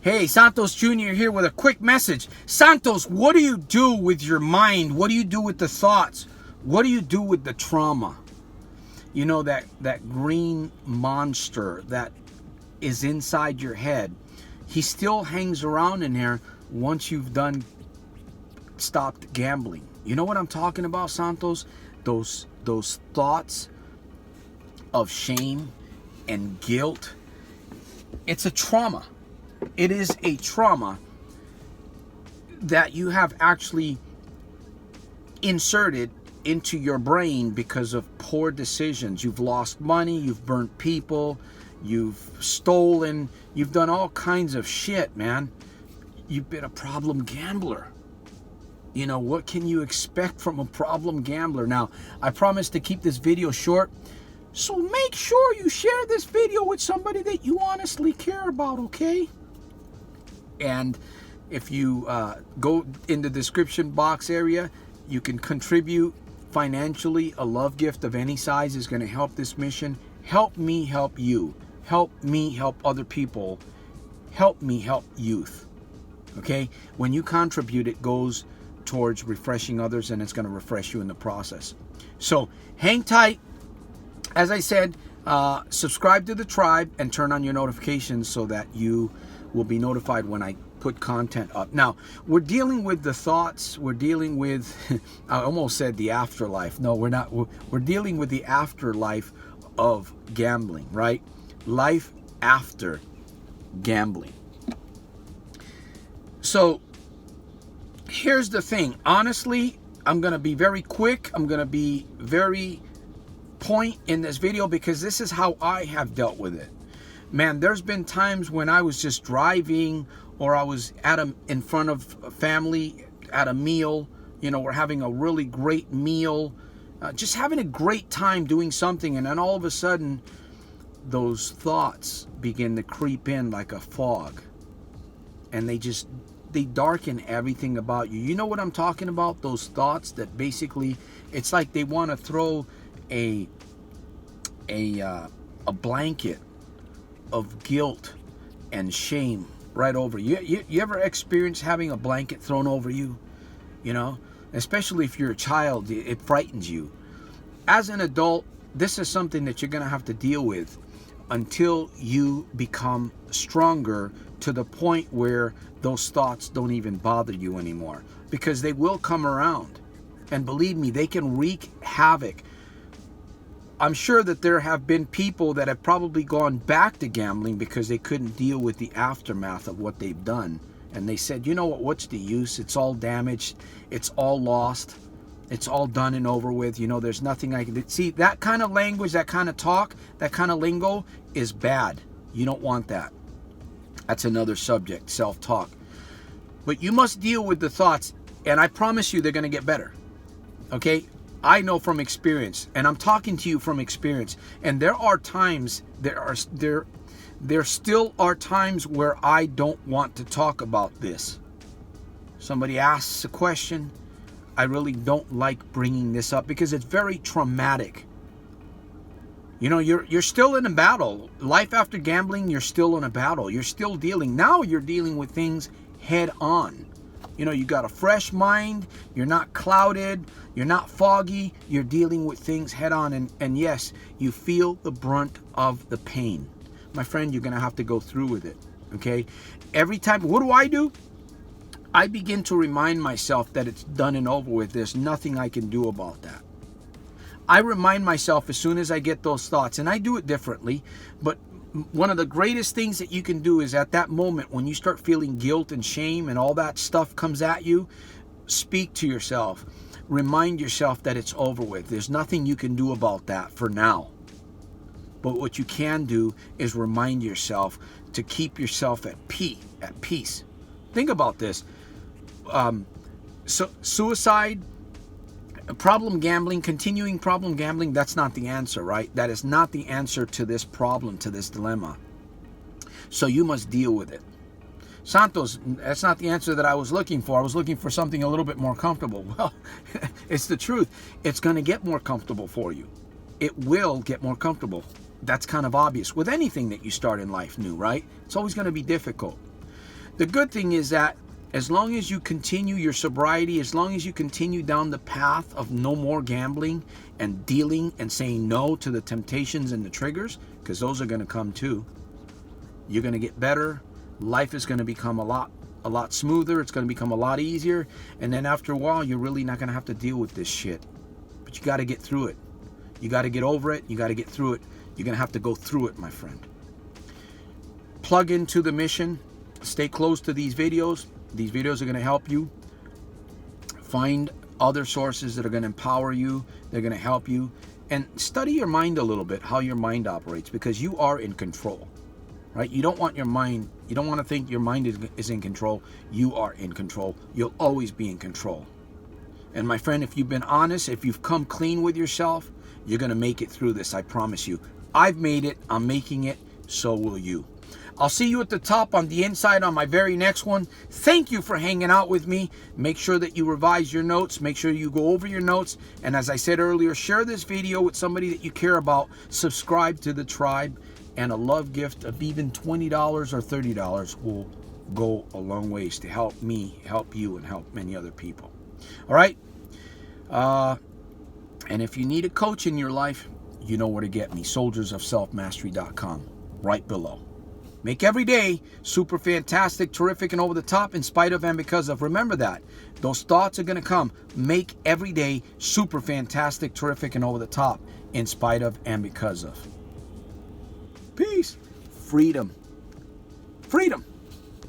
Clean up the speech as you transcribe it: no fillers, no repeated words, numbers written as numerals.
Hey, Santos Jr. here with a quick message. Santos, what do you do with your mind? What do you do with the thoughts? What do you do with the trauma? You know, that green monster that is inside your head. He still hangs around in there once you've stopped gambling. You know what I'm talking about, Santos? Those thoughts of shame and guilt. It's a trauma. It is a trauma that you have actually inserted into your brain because of poor decisions. You've lost money, you've burnt people, you've stolen, you've done all kinds of shit, man. You've been a problem gambler. You know, what can you expect from a problem gambler? Now, I promise to keep this video short, so make sure you share this video with somebody that you honestly care about, okay? And if you go in the description box area, you can contribute financially. A love gift of any size is going to help this mission. Help me help you. Help me help other people. Help me help youth. Okay? When you contribute, it goes towards refreshing others, and it's going to refresh you in the process. So hang tight. As I said, subscribe to the tribe and turn on your notifications so that you will be notified when I put content up. Now, we're dealing with the thoughts. We're dealing with, I almost said the afterlife. No, we're not. We're dealing with the afterlife of gambling, right? Life after gambling. So, here's the thing. Honestly, I'm going to be very quick. I'm going to be very point in this video because this is how I have dealt with it. Man, there's been times when I was just driving or I was in front of a family at a meal. You know, we're having a really great meal, just having a great time doing something, and then all of a sudden those thoughts begin to creep in like a fog, and they darken everything about you. You know what I'm talking about? Those thoughts that basically, it's like they want to throw a blanket of guilt and shame right over you. You ever experience having a blanket thrown over you? You know, especially if you're a child, it frightens you. As an adult, this is something that you're going to have to deal with until you become stronger to the point where those thoughts don't even bother you anymore, because they will come around, and believe me, they can wreak havoc. I'm sure that there have been people that have probably gone back to gambling because they couldn't deal with the aftermath of what they've done. And they said, you know what, what's the use? It's all damaged. It's all lost. It's all done and over with. You know, there's nothing I can do. See, that kind of language, that kind of talk, that kind of lingo is bad. You don't want that. That's another subject, self-talk. But you must deal with the thoughts, and I promise you they're going to get better. Okay? I know from experience, and I'm talking to you from experience. And there are times, there still are times where I don't want to talk about this. Somebody asks a question, I really don't like bringing this up because it's very traumatic. You know, you're still in a battle. Life after gambling, you're still in a battle. You're still dealing. Now you're dealing with things head on. You know, you got a fresh mind. You're not clouded. You're not foggy. You're dealing with things head on. And yes, you feel the brunt of the pain. My friend, you're going to have to go through with it. Okay? Every time, what do? I begin to remind myself that it's done and over with. There's nothing I can do about that. I remind myself as soon as I get those thoughts, and I do it differently, but one of the greatest things that you can do is at that moment when you start feeling guilt and shame and all that stuff comes at you, speak to yourself. Remind yourself that it's over with. There's nothing you can do about that for now. But what you can do is remind yourself to keep yourself at peace. Think about this. So suicide, problem gambling, continuing problem gambling, that's not the answer, right? That is not the answer to this problem, to this dilemma. So you must deal with it. Santos, that's not the answer that I was looking for. I was looking for something a little bit more comfortable. Well, it's the truth. It's going to get more comfortable for you. It will get more comfortable. That's kind of obvious with anything that you start in life new, right? It's always going to be difficult. The good thing is that as long as you continue your sobriety, as long as you continue down the path of no more gambling and dealing and saying no to the temptations and the triggers, because those are going to come too, you're going to get better. Life is going to become a lot smoother. It's going to become a lot easier. And then after a while, you're really not going to have to deal with this shit. But you got to get through it. You got to get over it. You got to get through it. You're going to have to go through it, my friend. Plug into the mission. Stay close to these videos. These videos are going to help you find other sources that are going to empower you. They're going to help you. And study your mind a little bit, how your mind operates, because you are in control, right? You don't want your mind, you don't want to think your mind is in control. You are in control. You'll always be in control. And my friend, if you've been honest, if you've come clean with yourself, you're going to make it through this. I promise you. I've made it. I'm making it. So will you. I'll see you at the top on the inside on my very next one. Thank you for hanging out with me. Make sure that you revise your notes. Make sure you go over your notes. And as I said earlier, share this video with somebody that you care about. Subscribe to the tribe. And a love gift of even $20 or $30 will go a long ways to help me, help you, and help many other people. All right? And if you need a coach in your life, you know where to get me. soldiersofselfmastery.com, right below. Make every day super fantastic, terrific, and over the top in spite of and because of. Remember that. Those thoughts are going to come. Make every day super fantastic, terrific, and over the top in spite of and because of. Peace. Freedom. Freedom.